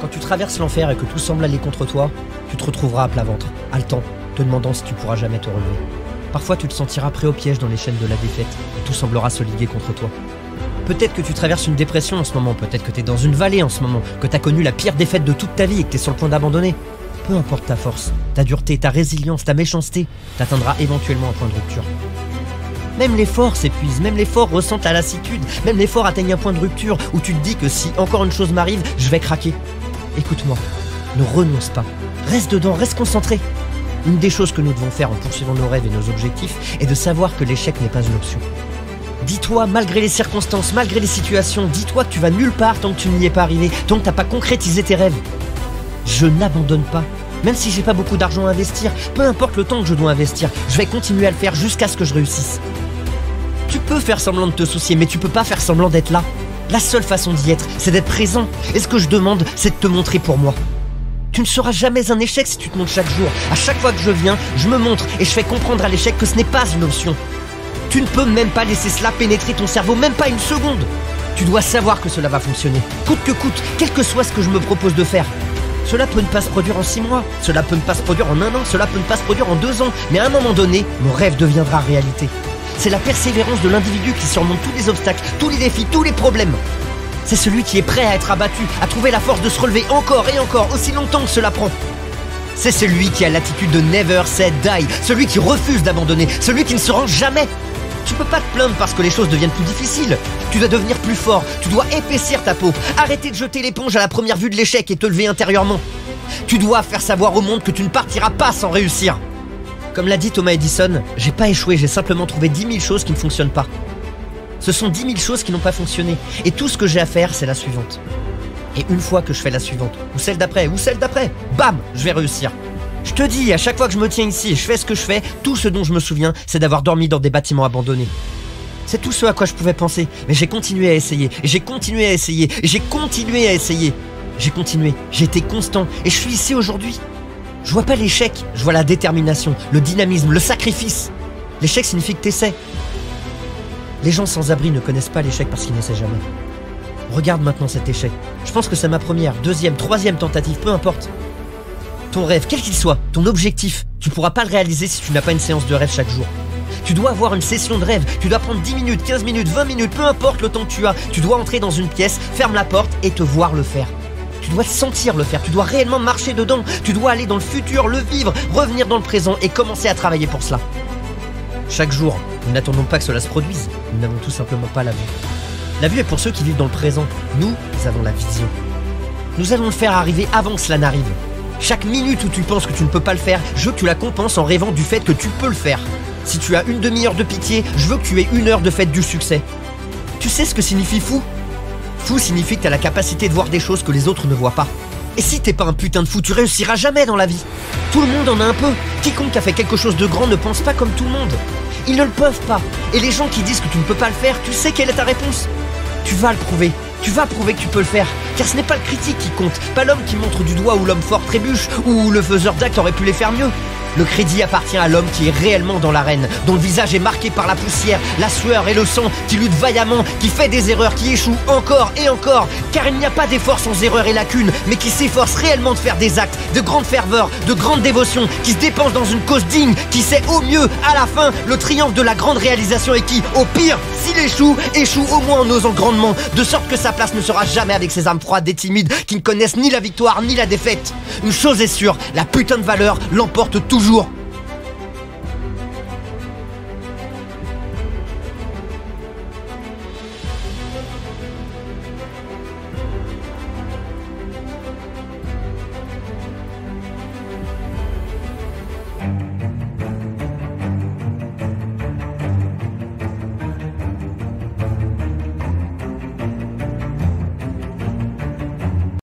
Quand tu traverses l'enfer et que tout semble aller contre toi, tu te retrouveras à plat ventre, haletant, te demandant si tu pourras jamais te relever. Parfois tu te sentiras pris au piège dans les chaînes de la défaite et tout semblera se liguer contre toi. Peut-être que tu traverses une dépression en ce moment, peut-être que tu es dans une vallée en ce moment, que tu as connu la pire défaite de toute ta vie et que tu es sur le point d'abandonner. Peu importe ta force, ta dureté, ta résilience, ta méchanceté, t'atteindras éventuellement un point de rupture. Même les forts s'épuisent, même les forts ressentent la lassitude, même les forts atteignent un point de rupture où tu te dis que si encore une chose m'arrive, je vais craquer. Écoute-moi, ne renonce pas, reste dedans, reste concentré. Une des choses que nous devons faire en poursuivant nos rêves et nos objectifs est de savoir que l'échec n'est pas une option. Dis-toi, malgré les circonstances, malgré les situations, dis-toi que tu vas nulle part tant que tu n'y es pas arrivé, tant que tu n'as pas concrétisé tes rêves. Je n'abandonne pas. Même si j'ai pas beaucoup d'argent à investir, peu importe le temps que je dois investir, je vais continuer à le faire jusqu'à ce que je réussisse. Tu peux faire semblant de te soucier, mais tu peux pas faire semblant d'être là. La seule façon d'y être, c'est d'être présent. Et ce que je demande, c'est de te montrer pour moi. Tu ne seras jamais un échec si tu te montres chaque jour. À chaque fois que je viens, je me montre et je fais comprendre à l'échec que ce n'est pas une option. Tu ne peux même pas laisser cela pénétrer ton cerveau, même pas une seconde. Tu dois savoir que cela va fonctionner, coûte que coûte, quel que soit ce que je me propose de faire. Cela peut ne pas se produire en 6 mois, cela peut ne pas se produire en 1 an, cela peut ne pas se produire en 2 ans, mais à un moment donné, mon rêve deviendra réalité. C'est la persévérance de l'individu qui surmonte tous les obstacles, tous les défis, tous les problèmes. C'est celui qui est prêt à être abattu, à trouver la force de se relever encore et encore, aussi longtemps que cela prend. C'est celui qui a l'attitude de never say die, celui qui refuse d'abandonner, celui qui ne se rend jamais. Tu peux pas te plaindre parce que les choses deviennent plus difficiles. Tu dois devenir plus fort, tu dois épaissir ta peau, arrêter de jeter l'éponge à la première vue de l'échec et te lever intérieurement. Tu dois faire savoir au monde que tu ne partiras pas sans réussir. Comme l'a dit Thomas Edison, j'ai pas échoué, j'ai simplement trouvé 10 000 choses qui ne fonctionnent pas. Ce sont 10 000 choses qui n'ont pas fonctionné, et tout ce que j'ai à faire, c'est la suivante. Et une fois que je fais la suivante, ou celle d'après, bam, je vais réussir. Je te dis, à chaque fois que je me tiens ici et je fais ce que je fais, tout ce dont je me souviens, c'est d'avoir dormi dans des bâtiments abandonnés. C'est tout ce à quoi je pouvais penser, mais j'ai continué à essayer, et j'ai continué à essayer, et j'ai continué à essayer. J'ai continué, j'ai été constant, et je suis ici aujourd'hui. Je vois pas l'échec, je vois la détermination, le dynamisme, le sacrifice. L'échec signifie que t'essaies. Les gens sans abri ne connaissent pas l'échec parce qu'ils n'essaient jamais. Regarde maintenant cet échec. Je pense que c'est ma première, deuxième, troisième tentative, peu importe. Ton rêve, quel qu'il soit, ton objectif, tu pourras pas le réaliser si tu n'as pas une séance de rêve chaque jour. Tu dois avoir une session de rêve, tu dois prendre 10 minutes, 15 minutes, 20 minutes, peu importe le temps que tu as. Tu dois entrer dans une pièce, ferme la porte et te voir le faire. Tu dois sentir le faire, tu dois réellement marcher dedans, tu dois aller dans le futur, le vivre, revenir dans le présent et commencer à travailler pour cela. Chaque jour, nous n'attendons pas que cela se produise, nous n'avons tout simplement pas la vue. La vue est pour ceux qui vivent dans le présent, nous avons la vision. Nous allons le faire arriver avant que cela n'arrive. Chaque minute où tu penses que tu ne peux pas le faire, je veux que tu la compenses en rêvant du fait que tu peux le faire. Si tu as une demi-heure de pitié, je veux que tu aies 1 heure de fête du succès. Tu sais ce que signifie fou ? Fou signifie que tu as la capacité de voir des choses que les autres ne voient pas. Et si t'es pas un putain de fou, tu réussiras jamais dans la vie. Tout le monde en a un peu. Quiconque a fait quelque chose de grand ne pense pas comme tout le monde. Ils ne le peuvent pas. Et les gens qui disent que tu ne peux pas le faire, tu sais quelle est ta réponse ? Tu vas le prouver. Tu vas prouver que tu peux le faire. Car ce n'est pas le critique qui compte, pas l'homme qui montre du doigt où l'homme fort trébuche, ou où le faiseur d'actes aurait pu les faire mieux. Le crédit appartient à l'homme qui est réellement dans l'arène, dont le visage est marqué par la poussière, la sueur et le sang, qui lutte vaillamment, qui fait des erreurs, qui échoue encore et encore, car il n'y a pas d'effort sans erreur et lacune, mais qui s'efforce réellement de faire des actes, de grande ferveur, de grande dévotion, qui se dépense dans une cause digne, qui sait au mieux, à la fin, le triomphe de la grande réalisation et qui, au pire, s'il échoue, échoue au moins en osant grandement, de sorte que sa place ne sera jamais avec ces âmes froides et timides qui ne connaissent ni la victoire ni la défaite. Une chose est sûre, la putain de valeur l'emporte toujours.